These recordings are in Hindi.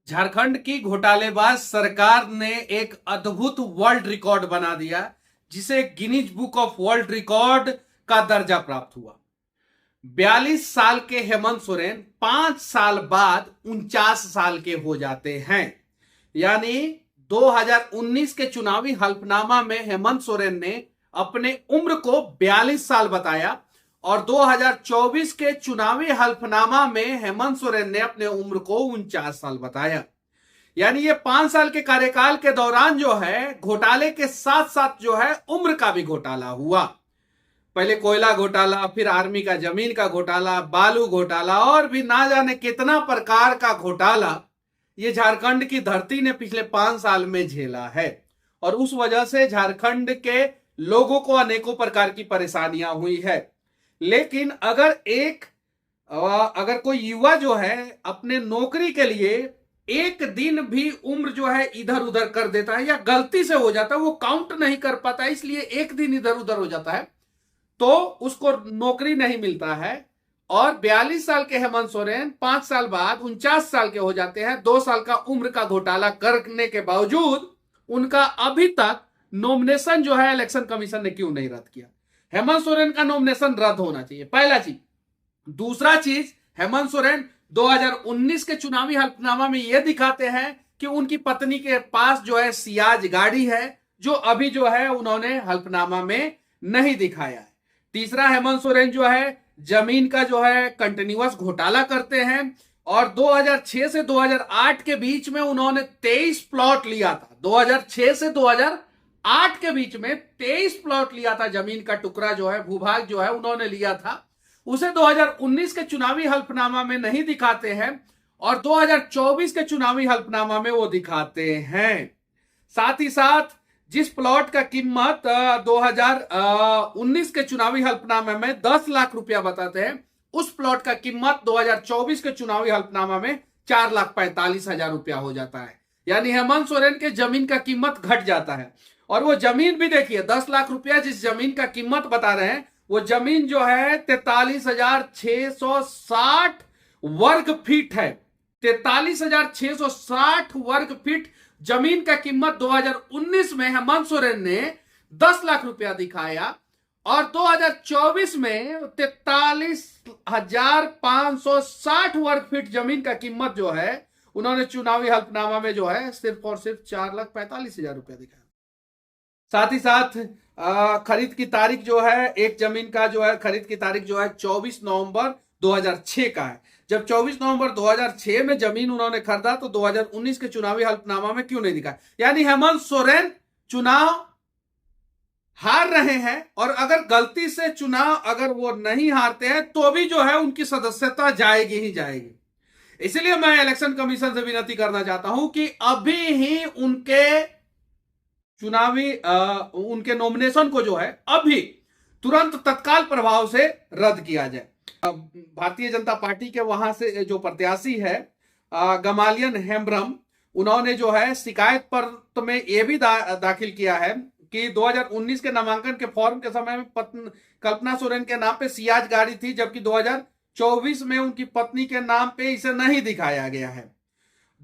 झारखंड की घोटालेबाज सरकार ने एक अद्भुत वर्ल्ड रिकॉर्ड बना दिया, जिसे Guinness book of world record का दर्जा प्राप्त हुआ। 42 साल के हेमंत सोरेन 5 साल बाद 49 साल के हो जाते हैं। यानी 2019 के चुनावी हल्फनामा में हेमंत सोरेन ने अपने उम्र को 42 साल बताया और 2024 के चुनावी हल्फनामा में हेमंत सोरेन ने अपने उम्र को 49 साल बताया। यानी ये 5 साल के कार्यकाल के दौरान जो है घोटाले के साथ साथ जो है उम्र का भी घोटाला हुआ। पहले कोयला घोटाला, फिर आर्मी का जमीन का घोटाला, बालू घोटाला और भी ना जाने कितना प्रकार का घोटाला ये झारखंड की धरती ने पिछले 5 साल में झेला है। और उस वजह से झारखंड के लोगों को अनेकों प्रकार की परेशानियां हुई है। लेकिन अगर कोई युवा जो है अपने नौकरी के लिए एक दिन भी उम्र जो है इधर उधर कर देता है या गलती से हो जाता है, वो काउंट नहीं कर पाता, इसलिए एक दिन इधर उधर हो जाता है तो उसको नौकरी नहीं मिलता है। और 42 साल के हेमंत सोरेन 5 साल बाद 49 साल के हो जाते हैं। 2 साल का उम्र का घोटाला करने के बावजूद उनका अभी तक नॉमिनेशन जो है इलेक्शन कमीशन ने क्यों नहीं रद्द किया? हेमंत सोरेन का नॉमिनेशन रद्द होना चाहिए, पहला चीज। दूसरा चीज, हेमंत सोरेन 2019 के चुनावी हल्फनामा में यह दिखाते हैं कि उनकी पत्नी के पास जो है सियाज गाड़ी है, जो अभी जो है उन्होंने हल्फनामा में नहीं दिखाया है। तीसरा, हेमंत सोरेन जो है जमीन का जो है कंटिन्यूअस घोटाला करते हैं और 2006 से 2008 के बीच में उन्होंने 23 प्लॉट लिया था। 2006 से 2008 के बीच में 23 प्लॉट लिया था, जमीन का टुकड़ा जो है, भूभाग जो है उन्होंने लिया था। उसे 2019 के चुनावी हल्फनामा में नहीं दिखाते हैं और 2024 के चुनावी हल्फनामा में वो दिखाते हैं। साथ ही साथ जिस प्लॉट का कीमत 2019 के चुनावी हल्फनामे में 10 लाख रुपया बताते हैं, उस प्लॉट का कीमत 2024 के चुनावी हल्फनामा में 4,45,000 रुपया हो जाता है। यानी हेमंत सोरेन के जमीन का कीमत घट जाता है। और वो जमीन भी देखिए, 10 लाख रुपया जिस जमीन का कीमत बता रहे हैं, वो जमीन जो है 43,660 वर्ग फीट है। 43,660 वर्ग फीट जमीन का कीमत 2019 में हेमंत सोरेन ने 10 लाख रुपया दिखाया और 2024 में 43,560 वर्ग फीट जमीन का कीमत जो है उन्होंने चुनावी हल्फनामा में जो है सिर्फ और सिर्फ 4,45,000 रुपया दिखाया। साथ ही साथ खरीद की तारीख जो है, एक जमीन का जो है खरीद की तारीख जो है 24 नवंबर 2006 का है। जब 24 नवंबर 2006 में जमीन उन्होंने खरीदा तो 2019 के चुनावी हल्फनामा में क्यों नहीं दिखा? यानी हेमंत सोरेन चुनाव हार रहे हैं और अगर गलती से चुनाव अगर वो नहीं हारते हैं तो भी जो है उनकी सदस्यता जाएगी ही जाएगी। इसलिए मैं इलेक्शन कमीशन से विनती करना चाहता हूं कि अभी ही उनके नॉमिनेशन को जो है अभी तुरंत तत्काल प्रभाव से रद्द किया जाए। भारतीय जनता पार्टी के वहां से जो प्रत्याशी है गमालियन हेम्ब्रम, उन्होंने जो है शिकायत पत्र में यह भी दाखिल किया है कि 2019 के नामांकन के फॉर्म के समय में कल्पना सोरेन के नाम पे सियाज गाड़ी थी, जबकि 2024 में उनकी पत्नी के नाम पे इसे नहीं दिखाया गया है।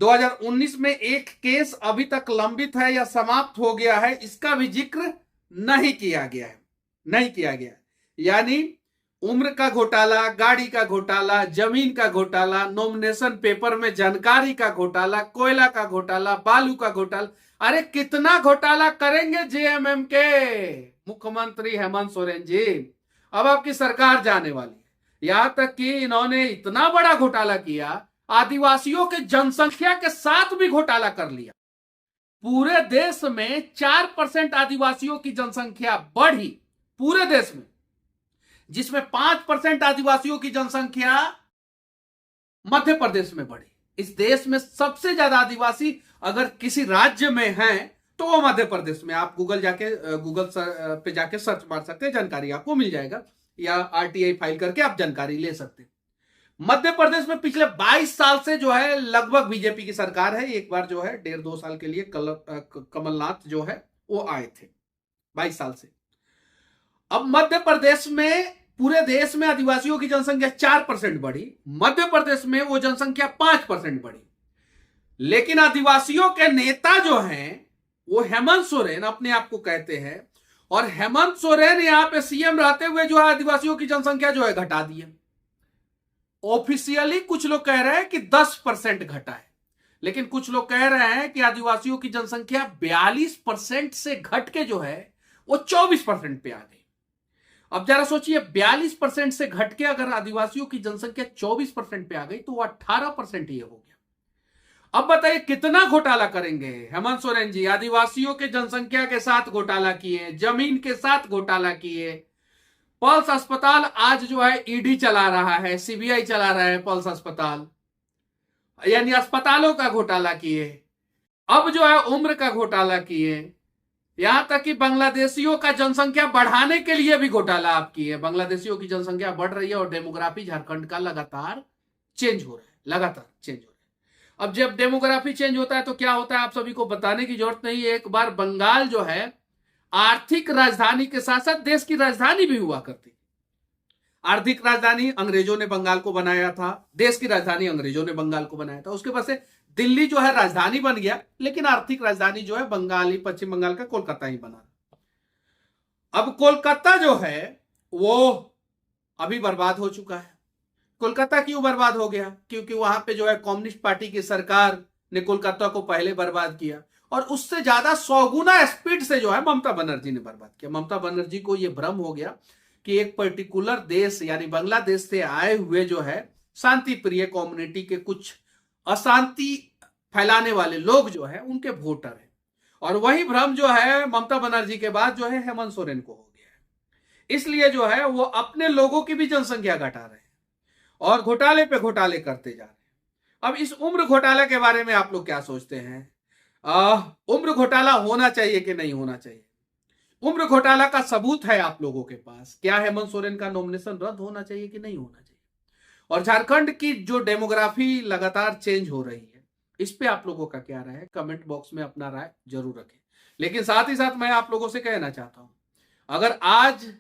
2019 में एक केस अभी तक लंबित है या समाप्त हो गया है, इसका भी जिक्र नहीं किया गया है। यानी उम्र का घोटाला, गाड़ी का घोटाला, जमीन का घोटाला, नॉमिनेशन पेपर में जानकारी का घोटाला, कोयला का घोटाला, बालू का घोटाला, अरे कितना घोटाला करेंगे जेएमएम के मुख्यमंत्री हेमंत सोरेन जी? अब आपकी सरकार जाने वाली है। यहां तक कि इन्होंने इतना बड़ा घोटाला किया, आदिवासियों के जनसंख्या के साथ भी घोटाला कर लिया। पूरे देश में 4% आदिवासियों की जनसंख्या बढ़ी पूरे देश में, जिसमें 5% आदिवासियों की जनसंख्या मध्य प्रदेश में बढ़ी। इस देश में सबसे ज्यादा आदिवासी अगर किसी राज्य में हैं तो वो मध्य प्रदेश में। आप गूगल पे जाके सर्च मार सकते हैं, जानकारी आपको मिल जाएगा, या आरटीआई फाइल करके आप जानकारी ले सकते हैं। मध्य प्रदेश में पिछले 22 साल से जो है लगभग बीजेपी की सरकार है। एक बार जो है 1.5-2 साल के लिए कमलनाथ जो है वो आए थे 22 साल से। अब मध्य प्रदेश में पूरे देश में आदिवासियों की जनसंख्या 4% बढ़ी, मध्य प्रदेश में वो जनसंख्या 5% बढ़ी। लेकिन आदिवासियों के नेता जो हैं वो हेमंत सोरेन अपने आप को कहते हैं, और हेमंत सोरेन यहां पे सीएम रहते हुए जो है आदिवासियों की जनसंख्या जो है घटा दी है। ऑफिशियली कुछ लोग कह रहे हैं कि 10% घटा है, लेकिन कुछ लोग कह रहे हैं कि आदिवासियों की जनसंख्या 42% से घट के जो है वो 24% पे आ गई। अब जरा सोचिए, 42% से घट के अगर आदिवासियों की जनसंख्या 24% पे आ गई तो वो 18% ये हो गया। अब बताइए कितना घोटाला करेंगे हेमंत सोरेन जी। आदिवासियों के जनसंख्या के साथ घोटाला किए, जमीन के साथ घोटाला किए। पल्स अस्पताल आज जो है ईडी चला रहा है, सीबीआई चला रहा है पल्स अस्पताल, यानी अस्पतालों का घोटाला किए। अब जो है उम्र का घोटाला किए, यहां तक कि बांग्लादेशियों का जनसंख्या बढ़ाने के लिए भी घोटाला आप किए। बांग्लादेशियों की जनसंख्या बढ़ रही है और डेमोग्राफी झारखंड का लगातार चेंज हो रहा है, लगातार चेंज हो रहा है। अब जब डेमोग्राफी चेंज होता है तो क्या होता है आप सभी को बताने की जरूरत नहीं है। एक बार बंगाल जो है आर्थिक राजधानी के साथ साथ देश की राजधानी भी हुआ करती। आर्थिक राजधानी अंग्रेजों ने बंगाल को बनाया था, देश की राजधानी अंग्रेजों ने बंगाल को बनाया था। उसके बाद से दिल्ली जो है राजधानी बन गया, लेकिन आर्थिक राजधानी जो है बंगाल ही, पश्चिम बंगाल का कोलकाता ही बना। अब कोलकाता जो है वो अभी बर्बाद हो चुका है। कोलकाता क्यों बर्बाद हो गया? क्योंकि वहां पे जो है कम्युनिस्ट पार्टी की सरकार ने कोलकाता को पहले बर्बाद किया, और उससे ज्यादा 100 गुना स्पीड से जो है ममता बनर्जी ने बर्बाद किया। ममता बनर्जी को यह भ्रम हो गया कि एक पर्टिकुलर देश यानी बांग्लादेश से आए हुए जो है शांति प्रिय कम्युनिटी के कुछ अशांति फैलाने वाले लोग जो है उनके वोटर हैं, और वही भ्रम जो है ममता बनर्जी के बाद जो है हेमंत सोरेन को हो गया है। इसलिए जो है वो अपने लोगों की भी जनसंख्या घटा रहे हैं और घोटाले पे घोटाले करते जा रहे हैं। अब इस उम्र घोटाला के बारे में आप लोग क्या सोचते हैं? उम्र घोटाला होना चाहिए कि नहीं होना चाहिए? उम्र घोटाला का सबूत है आप लोगों के पास। क्या हेमंत सोरेन का नॉमिनेशन रद्द होना चाहिए कि नहीं होना चाहिए? और झारखंड की जो डेमोग्राफी लगातार चेंज हो रही है, इस पे आप लोगों का क्या राय है? कमेंट बॉक्स में अपना राय जरूर रखें। लेकिन साथ ही साथ मैं आप लोगों से कहना चाहता हूं, अगर आज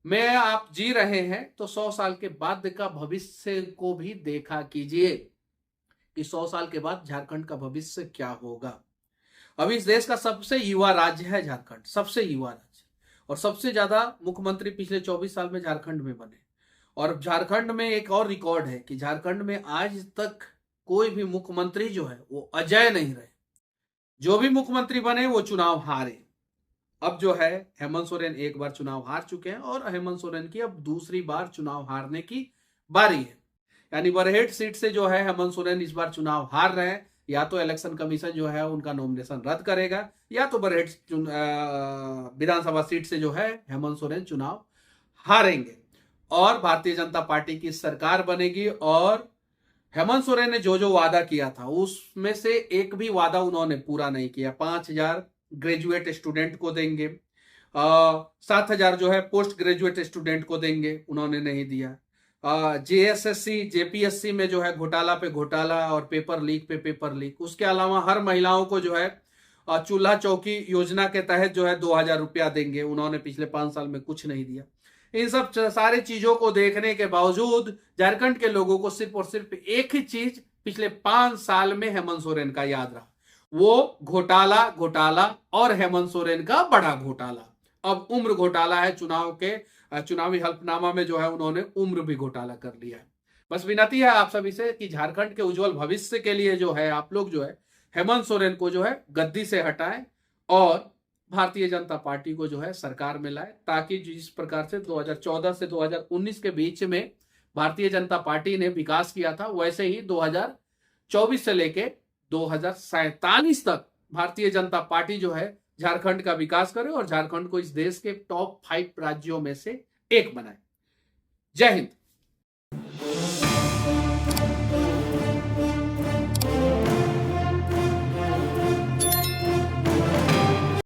में आप जी रहे हैं तो 100 साल के बाद का भविष्य को भी देखा कीजिए कि 100 साल के बाद झारखंड का भविष्य क्या होगा। अभी इस देश का सबसे युवा राज्य है झारखंड, सबसे युवा राज्य, और सबसे ज्यादा मुख्यमंत्री पिछले 24 साल में झारखंड में बने। और झारखंड में एक और रिकॉर्ड है कि झारखंड में आज तक कोई भी मुख्यमंत्री जो है वो अजय नहीं रहे। जो भी मुख्यमंत्री बने वो चुनाव हारे। अब जो है हेमंत सोरेन एक बार चुनाव हार चुके हैं और हेमंत सोरेन की अब दूसरी बार चुनाव हारने की बारी है। यानी बरहेट सीट से जो है हेमंत सोरेन इस बार चुनाव हार रहे हैं। या तो इलेक्शन कमीशन जो है उनका नॉमिनेशन रद्द करेगा, या तो बरहेट विधानसभा सीट से जो है हेमंत सोरेन चुनाव हारेंगे और भारतीय जनता पार्टी की सरकार बनेगी। और हेमंत सोरेन ने जो जो वादा किया था उसमें से एक भी वादा उन्होंने पूरा नहीं किया। 5,000 ग्रेजुएट स्टूडेंट को देंगे, 7,000 जो है पोस्ट ग्रेजुएट स्टूडेंट को देंगे, उन्होंने नहीं दिया। जेएसएससी जेपीएससी में जो है घोटाला पे घोटाला और पेपर लीक पे पेपर लीक। उसके अलावा हर महिलाओं को जो है चूल्हा चौकी योजना के तहत जो है 2,000 रुपया देंगे, उन्होंने पिछले 5 साल में कुछ नहीं दिया। इन सब सारी चीजों को देखने के बावजूद झारखंड के लोगों को सिर्फ और सिर्फ एक ही चीज पिछले 5 साल में हेमंत सोरेन का याद रहा, वो घोटाला घोटाला और हेमंत सोरेन का बड़ा घोटाला। अब उम्र घोटाला है, चुनावी हल्फनामा में जो है उन्होंने उम्र भी घोटाला कर लिया है। बस विनती है आप सभी से कि झारखंड के उज्जवल भविष्य के लिए जो है आप लोग जो है हेमंत सोरेन को जो है गद्दी से हटाएं और भारतीय जनता पार्टी को जो है सरकार में लाए, ताकि जिस प्रकार से 2014 से 2019 के बीच में भारतीय जनता पार्टी ने विकास किया था, वैसे ही 2024 से लेके 2047 तक भारतीय जनता पार्टी जो है झारखंड का विकास करे और झारखंड को इस देश के टॉप 5 राज्यों में से एक बनाए। जय हिंद।